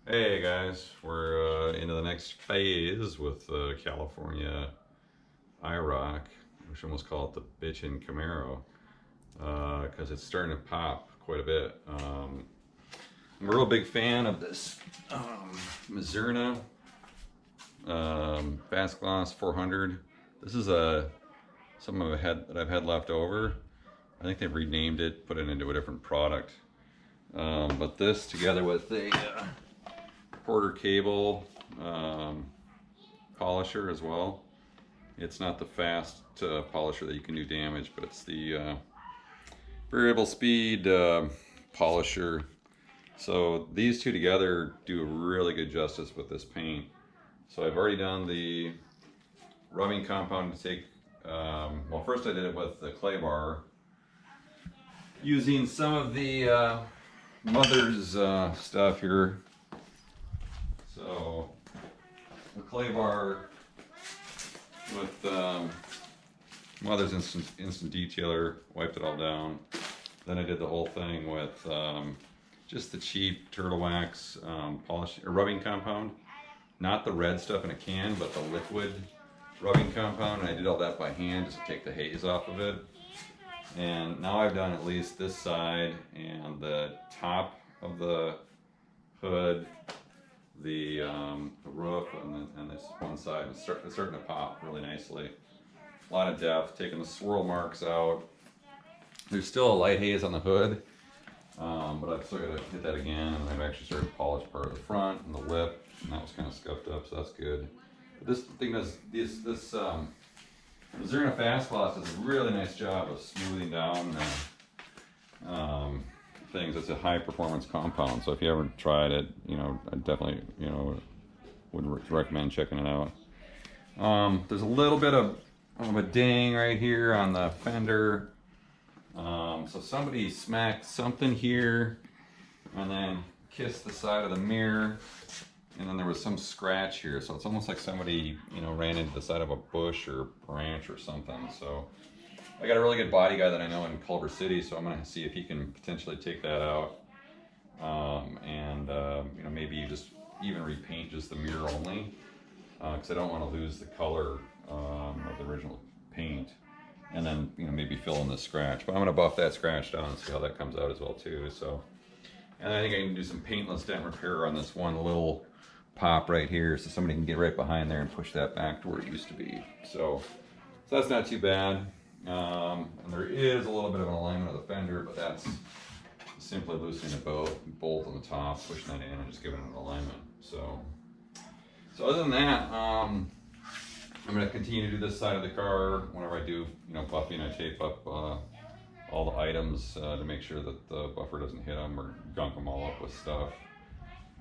Hey guys, we're into the next phase with California IROC. We should almost call it the bitchin' Camaro because it's starting to pop quite a bit. I'm a real big fan of this Mezerna Fast Gloss 400. This is something that I've had left over. I think they've renamed it, put it into a different product. But this together with a Porter cable polisher as well. It's not the fast polisher that you can do damage, but it's the variable speed polisher. So these two together do a really good justice with this paint. So I've already done the rubbing compound to take, well, first I did it with the clay bar using some of the Mother's stuff here. So the clay bar with Mother's Instant Detailer, wiped it all down. Then I did the whole thing with just the cheap Turtle Wax polish or rubbing compound. Not the red stuff in a can, but the liquid rubbing compound. And I did all that by hand just to take the haze off of it. And now I've done at least this side and the top of the hood, the roof, and this one side. It's starting to pop really nicely. A lot of depth, taking the swirl marks out. There's still a light haze on the hood, but I've still got to hit that again, and I've actually started to polish part of the front and the lip, and that was kind of scuffed up, so that's good. But this thing does, this Mezerna Fast Gloss does a really nice job of smoothing down things. It's a high performance compound, so if you ever tried it, I definitely, would recommend checking it out. There's a little bit of a ding right here on the fender. So somebody smacked something here and then kissed the side of the mirror, and then there was some scratch here. So it's almost like somebody, ran into the side of a bush or branch or something. So I got a really good body guy that I know in Culver City, so I'm gonna see if he can potentially take that out. Maybe just even repaint just the mirror only, because I don't want to lose the color of the original paint. And then maybe fill in the scratch, but I'm gonna buff that scratch down and see how that comes out as well too. So, and I think I can do some paintless dent repair on this one little pop right here, so somebody can get right behind there and push that back to where it used to be. So that's not too bad. And there is a little bit of an alignment of the fender, but that's simply loosening a bolt on the top, pushing that in, and just giving it an alignment. So other than that, I'm going to continue to do this side of the car. Whenever I do, buffing, I tape up all the items to make sure that the buffer doesn't hit them or gunk them all up with stuff.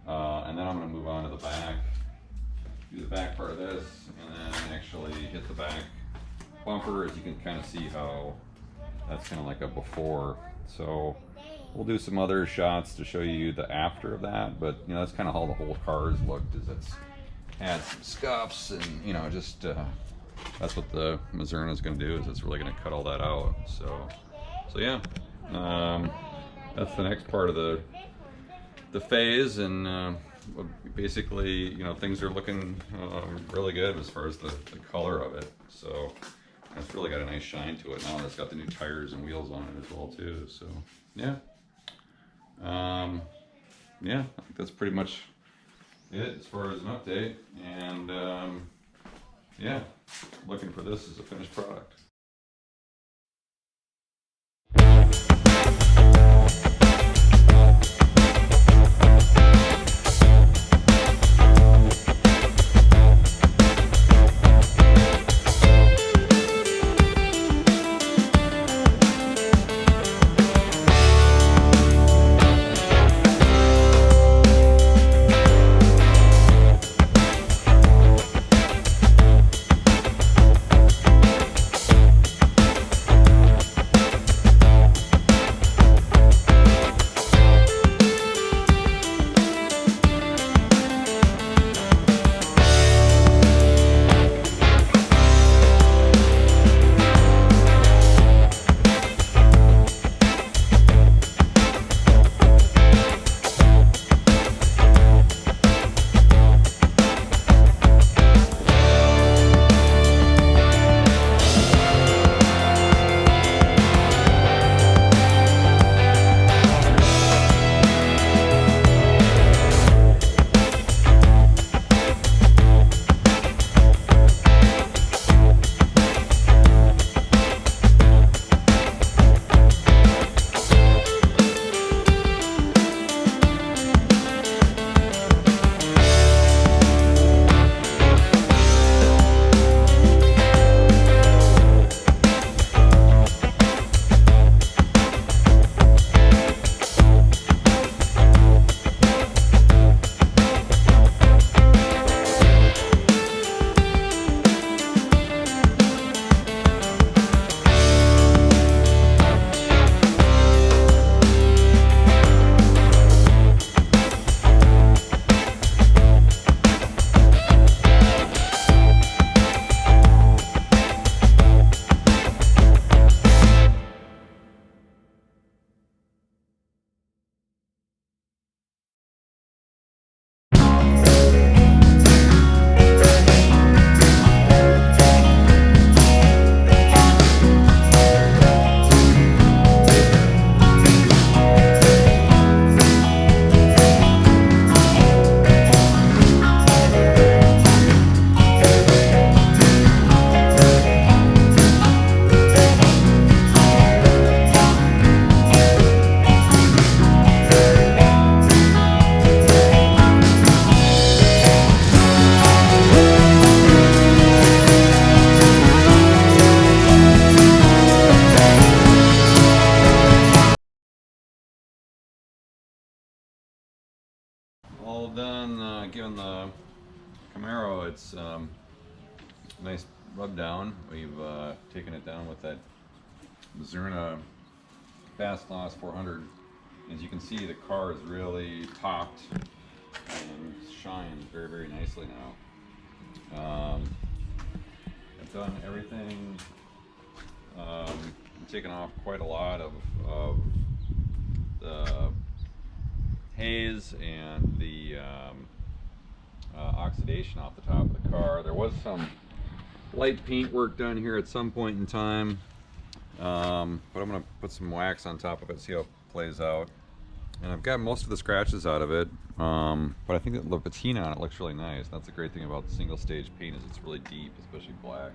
And then I'm going to move on to the back, do the back part of this, and then actually hit the back bumper. As you can kind of see how that's kind of like a before. So we'll do some other shots to show you the after of that, but that's kind of how the whole car has looked, is it's had some scuffs, and just that's what the Mezerna is going to do, is it's really going to cut all that out. So yeah, that's the next part of the phase, and basically things are looking really good as far as the color of it. So it's really got a nice shine to it now that it's got the new tires and wheels on it as well too. So yeah, I think that's pretty much it as far as an update, and yeah, looking for this as a finished product. done giving the Camaro its nice rub down. We've taken it down with that Mezerna Fast Gloss 400. As you can see, the car is really popped and shines very, very nicely now. I've done everything. I've taken off quite a lot of the haze and the oxidation off the top of the car. There was some light paint work done here at some point in time, but I'm going to put some wax on top of it, see how it plays out. And I've got most of the scratches out of it, but I think that the patina on it looks really nice. That's the great thing about single stage paint, is it's really deep, especially black.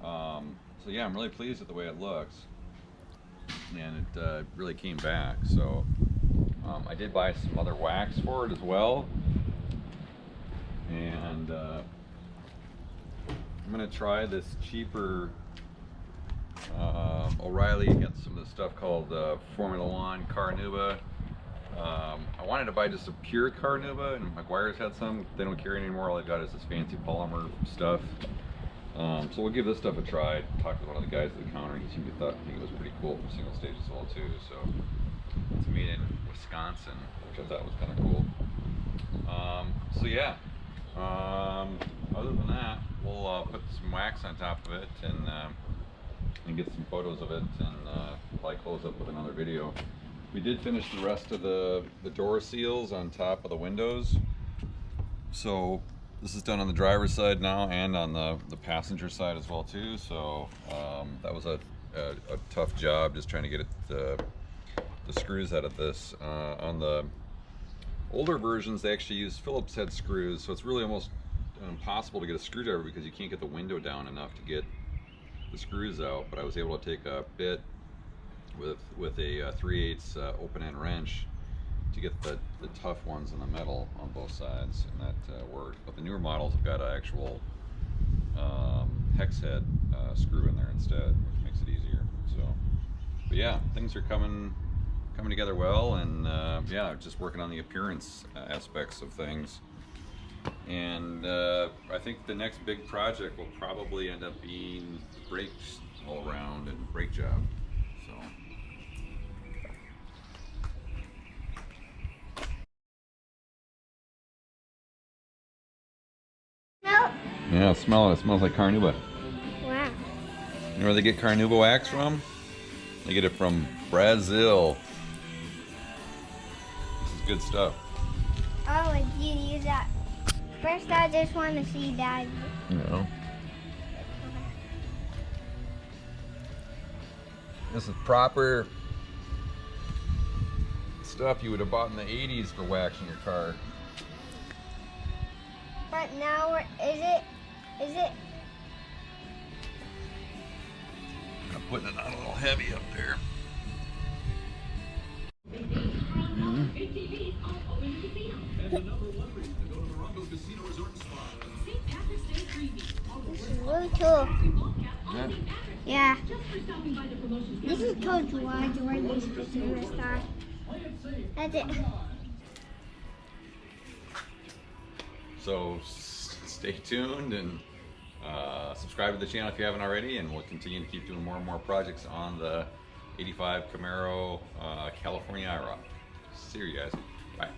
So yeah, I'm really pleased with the way it looks, and it really came back. So I did buy some other wax for it as well, and I'm going to try this cheaper O'Reilly against some of the stuff called Formula One Carnauba. I wanted to buy just a pure Carnauba, and McGuire's had some. They don't carry anymore. All they've got is this fancy polymer stuff. So we'll give this stuff a try. Talked with one of the guys at the counter. He seemed to think it was pretty cool for single stage as well too. So it's made in Wisconsin, which I thought was kind of cool. So yeah. Other than that, we'll put some wax on top of it and get some photos of it, and probably close up with another video. We did finish the rest of the door seals on top of the windows. So this is done on the driver's side now, and on the passenger side as well too. So that was a tough job, just trying to get the screws out of this. On the older versions, they actually use Phillips head screws, so it's really almost impossible to get a screwdriver because you can't get the window down enough to get the screws out. But I was able to take a bit with a 3/8 open end wrench to get the tough ones in the metal on both sides, and that worked. But the newer models have got an actual hex head screw in there instead, which makes it easier. So, but yeah, things are coming together well, and yeah, just working on the appearance aspects of things. And I think the next big project will probably end up being brakes all around and brake job. So. No. Yeah, smell it. It smells like Carnauba. Wow. You know where they get Carnauba wax from? They get it from Brazil. This is good stuff. Oh, and you use that. First, I just want to see that. No. This is proper stuff you would have bought in the 80s for waxing your car. But now, is it? I'm putting it on a little heavy up there. This is really cool. Yeah. Yeah. This is Coach Y, Jordan's superstar. That's it. So stay tuned and subscribe to the channel if you haven't already, and we'll continue to keep doing more and more projects on the 85 Camaro California IROC. See you guys. Bye.